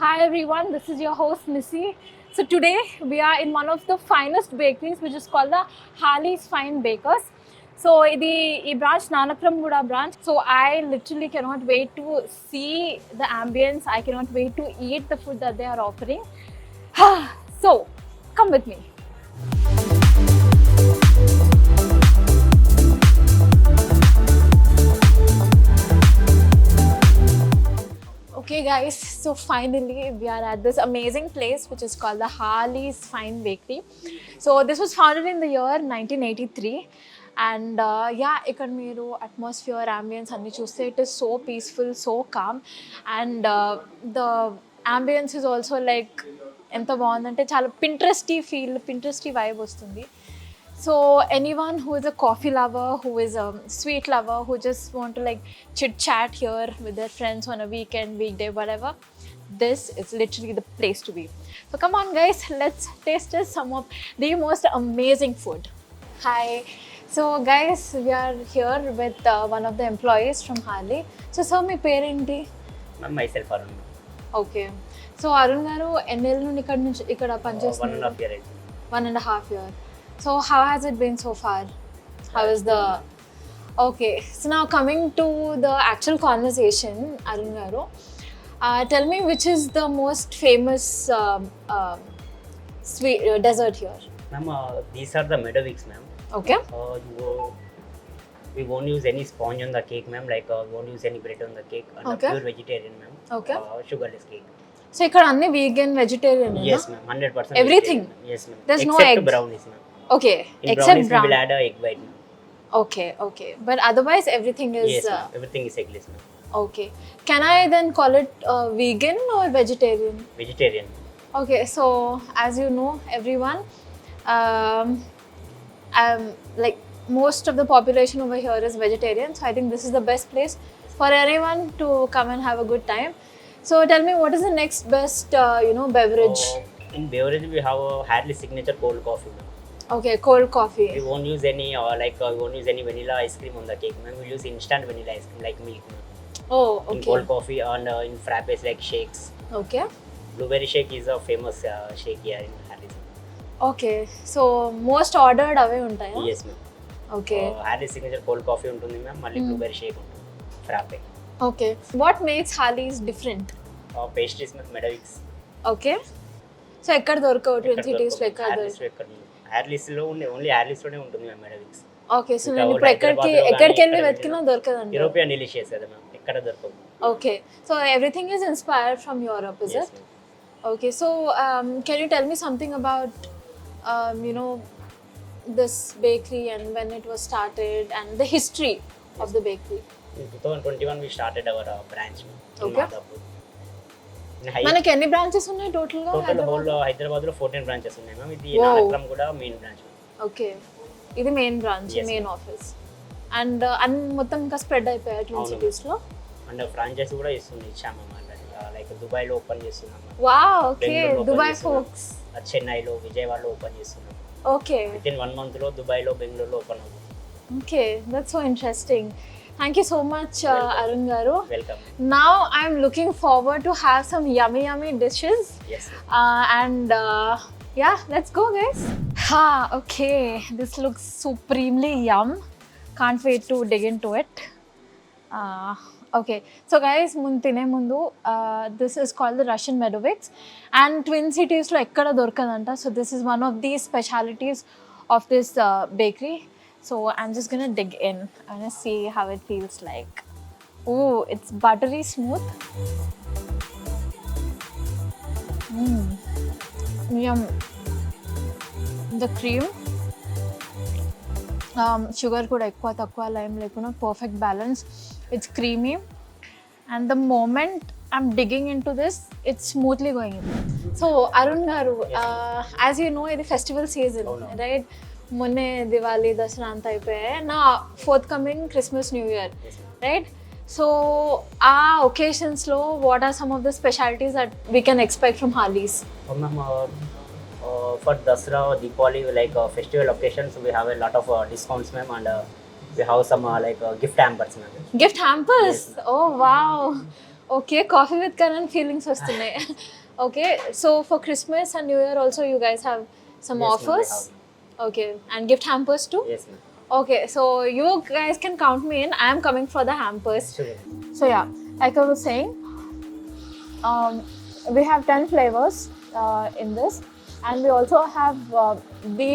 Hi everyone, this is your host Missy. So today we are in one of the finest bakeries which is called the Harley's Fine Bakers. So the branch Nanakramguda branch. So I literally cannot wait to see the ambience. I cannot wait to eat the food that they are offering. So come with me. Okay guys, so finally we are at this amazing place which is called the Harley's Fine Bakery. So this was founded in the year 1983 and ఇక్కడ మీరు atmosphere, ambience అన్ని చూస్తే it is so peaceful, so calm and the ambience is also like ఎంత బాగుందంటే చాలా పింట్రెస్టీ vibe వస్తుంది. So anyone who is a coffee lover, who is a sweet lover, who just want to like chit chat here with their friends on a weekend, weekday, whatever, this is literally the place to be. So come on guys, let's taste some of the most amazing food. Hi. So guys, we are here with one of the employees from Harley. So sir, my parent myself Arun. Okay. So Arun garu ఎన్నేళ్ళ నుండి ఇక్కడ పనిచేస్తున్నారు? 1.5 year. 1.5 year. So how has it been so far? How is the... Okay, so now coming to the actual conversation, Arun garu, tell me which is the most famous sweet dessert here? Ma'am, these are the Meadowicks, ma'am. Okay. We won't use any sponge on the cake, ma'am. Like we won't use any bread on the cake. And Okay. Pure vegetarian, ma'am. Okay. Sugarless cake. So ఇక్కడ అన్ని vegan, vegetarian? Yes, ma'am. 100%. Everything? Vegetarian. Yes, ma'am. There's no Except eggs? brownies, ma'am. Okay, In except brownies, brown. we will add a egg white, ma'am. Okay. But otherwise everything is... Yes, ma'am. Everything is eggless, ma'am. Okay. Can I then call it vegan or vegetarian? Vegetarian. Okay, so as you know, everyone, like most of the population over here is vegetarian. So I think this is the best place for anyone to come and have a good time. So tell me, what is the next best, beverage? In beverage, we have a Harley's signature cold coffee, ma'am. Okay, cold coffee. We won't use any we won't use any vanilla ice cream on the cake, ma'am. We'll use instant vanilla ice cream like milk, ma'am. Oh, In okay. cold coffee and in frappes like shakes. Okay. Blueberry shake is a famous shake here in Harley's. Okay, so most ordered అవే ఉంటాయా? Yes, ma'am. Okay. Harley's signature cold coffee ఉంటుంది ma'am, మళ్ళీ blueberry shake ఉంటుంది, frappe. Okay. What makes Harley's different? Pastries ma'am, Meadowicks. Okay. So ఎక్కడ దొరకవు twin సిటీస్లో ఎక్కడ దొరకవు? హార్లీస్లో only హార్లీస్లోనే ఉంటుంది మ్యామ్ Meadowicks. ఓకే, సో నేను ఇప్పుడు ఎక్కడికి వెళ్ళి వెతికినా దొరకదండి? యూరోపియన్ డెలిషియస్ కదా మ్యామ్, ఎక్కడ దొరకదు. Okay, so everything is inspired from Europe, is Yes, it? ma'am. Okay, so can you tell me something about, this bakery and when it was started and the history of the bakery? In 2021 we started our branch in Okay. Madhapur. మనకి ఎన్ని branches ఉన్నాయి టోటల్గా? Total whole హైదరాబాద్లో 14 branches ఉన్నాయి ma'am. ఇది Wow. Nanakramguda main branch. Okay, ఇది main branch, Yes, main office. And మొత్తం ఇంకా స్ప్రెడ్ అయిపోయాయి ట్విన్ అవును. సిటీస్లో? అండ్ ఫ్రాంచైజ్ కూడా ఇచ్చాము ఆల్రెడీ. లైక్ దుబాయ్లో ఓపెన్ చేస్తున్నాం, వావ్, ఓకే, బెంగళూరులో దుబాయ్ open చేస్తున్నాం. ఫోక్స్. చెన్నైలో, విజయవాడలో ఓపెన్ చేస్తున్నాం. ఓకే. విత్ ఇన్ 1 month లో దుబాయ్లో, బెంగళూరులో ఓపెన్ అవుతుంది. Okay, that's so interesting. Thank you so much, Welcome. Arun garu. Welcome. Now I'm looking forward to have some yummy dishes. Yes. Yeah, let's go guys. Okay, this looks supremely yum. Can't wait to dig into it. Okay, so guys, tine mundu, this is called the Russian Meadowicks and Twin Cities lo ekkada dorkadanta. So this is one of the specialities of this bakery. So I'm just gonna dig in. I'm gonna see how it feels like. Oh, it's buttery smooth. Yum. The cream, sugar kuda ekkuva takkuva lime lekuna perfect balance. It's creamy and the moment I'm digging into this, it's smoothly going in. So Arun garu, as you know, it's festival season, Oh, no. right? మొన్నే దివాలి, దసరా అంతా అయిపోయాయి. నా forthcoming Christmas, new year, right? So ఆ ఒకేషన్స్లో what are some of the specialities that we can expect from Harley's? Ma'am, for Dasra or Deepavali, like festival occasions, we have a lot of discounts, ma'am, and we have some gift hampers, ma'am. Gift hampers? Yes, Oh wow. Okay, coffee with Karan feelings వస్తున్నాయి. Okay, so for Christmas and New Year also you guys have some Yes, ma'am, we offers. have. Okay, and gift hampers too. Yes, ma'am. Okay, so you guys can count me in. I am coming for the hampers. Sure. So yeah, like I was saying, we have 10 flavors in this, and we also have the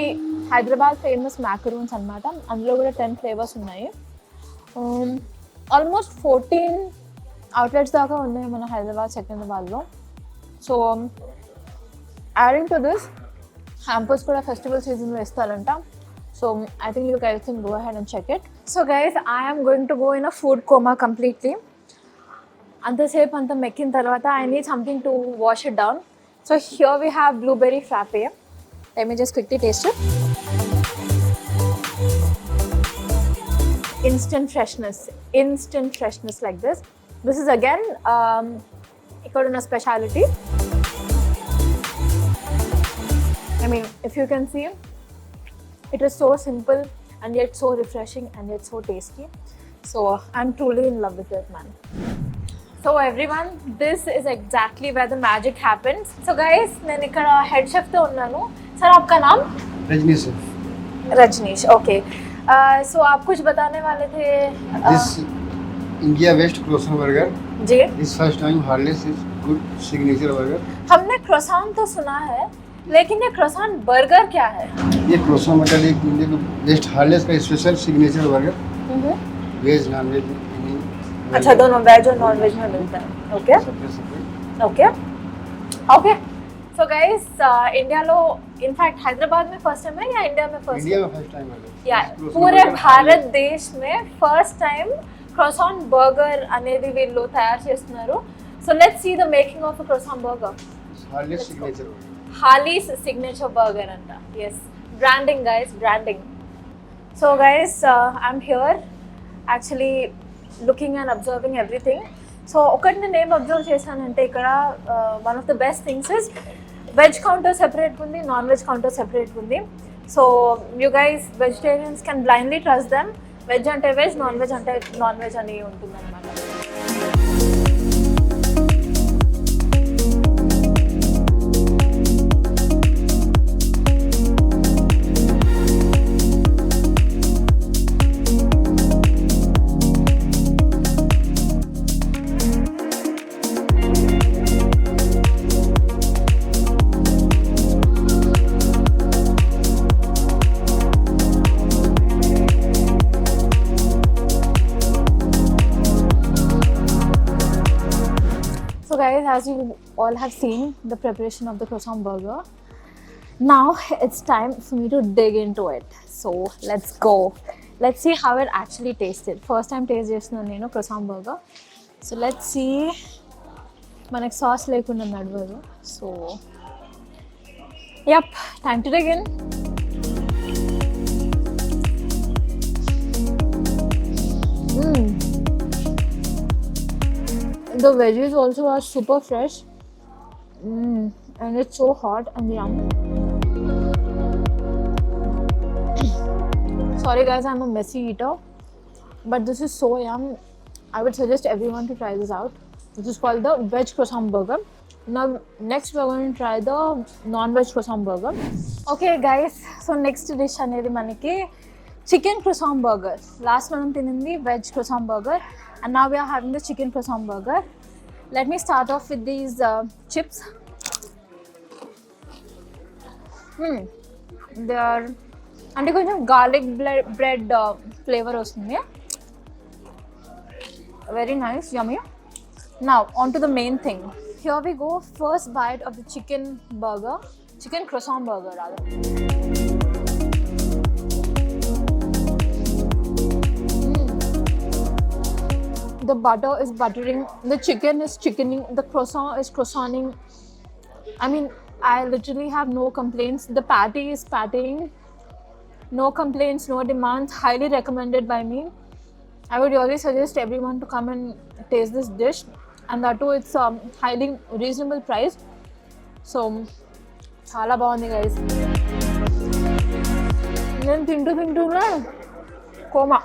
Hyderabad famous macaroons anamata. అందులో కూడా 10 flavors ఉన్నాయి. Almost 14 outlets దాకా ఉన్నాయి మన హైదరాబాద్ సికింద్రాబాద్లో. So adding to this hampers కూడా festival సీజన్లో ఇస్తారంట. So I think you guys can go ahead and check it. So guys, I am going to go in a food coma completely. అంతసేపు అంత మెక్కిన తర్వాత I need something to wash it down. So here we have blueberry frappe. Let me just quickly taste it. Instant freshness like this. This is again ఇక్కడ ఉన్న speciality. I mean, if you can see, it is so simple and yet so refreshing and yet so tasty. So I'm truly in love with it, man. So everyone, this is exactly where the magic happens. So guys, నేను ఇక్కడ head chef తో ఉన్నాను. Sir, आपका नाम? Rajneesh sir. Rajneesh, okay. So आप कुछ बताने वाले थे? This India West croissant burger. Ji. This first time Harley's is good signature burger. हमने croissant तो सुना है, लेकिन ये croissant burger क्या है? ये croissant मतलब एक इंडिया का बेस्ट हार्लेस का special signature burger. Veg non veg. अच्छा, दोनों वेज और नॉन वेज में मिलता है. Okay okay okay. So guys, India लो इनफैक्ट हैदराबाद में फर्स्ट टाइम है या इंडिया में फर्स्ट? इंडिया में फर्स्ट टाइम है. या पूरे भारत देश में फर्स्ट टाइम croissant burger అనేది వీళ్ళు తయారు చేస్తున్నారు. So let's see the making of a croissant burger. Harley's signature. Harley's signature burger anta. Yes, branding guys, branding. So guys, I'm here actually looking and observing everything. So ఒకటి నేను ఏం observe చేశానంటే ఇక్కడ one of the best things is veg counter separate ఉంది, non veg counter separate ఉంది. So you guys vegetarians can blindly trust them. Veg అంటే veg, non veg అంటే non veg అని ఉంటుంది అనమాట. So guys, as you all have seen the preparation of the croissant burger, now it's time for me to dig into it. So let's go. Let's see how it actually tasted. First time taste చేస్తున్నాను నేను croissant burger. So let's see. మనకి sauce లేకుండా నడవదు. So yep, time to dig in. The veggies also are super fresh. And it's so hot and yum. Sorry guys, I'm a messy eater, but this is so yum. I would suggest everyone to try this out. This is called the veg croissant burger. Now next we're going to try the non-veg croissant burger. Okay guys, so next dish అనేది మనకి chicken croissant burger. Last మనం తినింది veg croissant burger, and now we are having the chicken croissant burger. Let me start off with these chips. They are అంటే కొంచెం garlic bread flavor వస్తుంది. Very nice, yummy. Now on to the main thing. Here we go. First bite of the chicken croissant burger rather. The butter is buttering, the chicken is chickening, the croissant is croissanting. I mean, I literally have no complaints. The patty is pattying. No complaints, no demands. Highly recommended by me. I would really suggest everyone to come and taste this dish. And that too, it's highly reasonable price. So, chala bagundi guys. Then tintu na coma.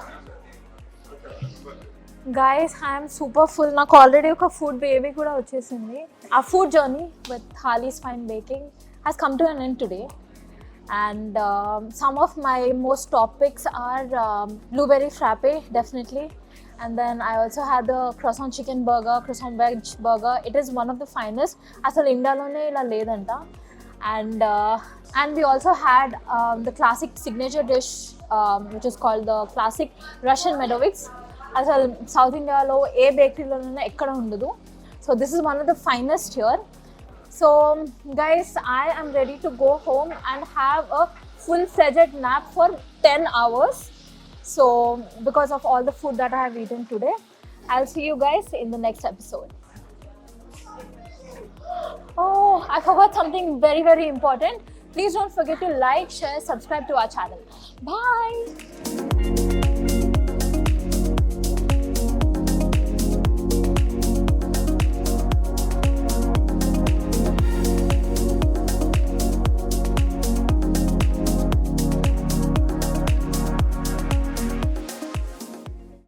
Guys, I'm super full. నాకు already ఒక food baby కూడా వచ్చేసింది. ఆ food journey with Harley's fine baking has come to an end today. And some of my most topics are blueberry frappe, definitely. And then I also had the croissant chicken burger, croissant veg burger. It is one of the finest. Asal India lone ila ledanta. And we also had the classic signature dish, which is called the classic Russian Medovix. అసలు south ఇండియాలో ఏ బేకరీలోనైనా ఎక్కడ ఉండదు. So this is one of the finest here. So guys, I am ready to go home and have a full-fledged nap for 10 hours. So because of all the food that I have eaten today, I'll see you guys in the next episode. Oh, I forgot something very, very important. Please don't forget to like, share, subscribe to our channel. Bye.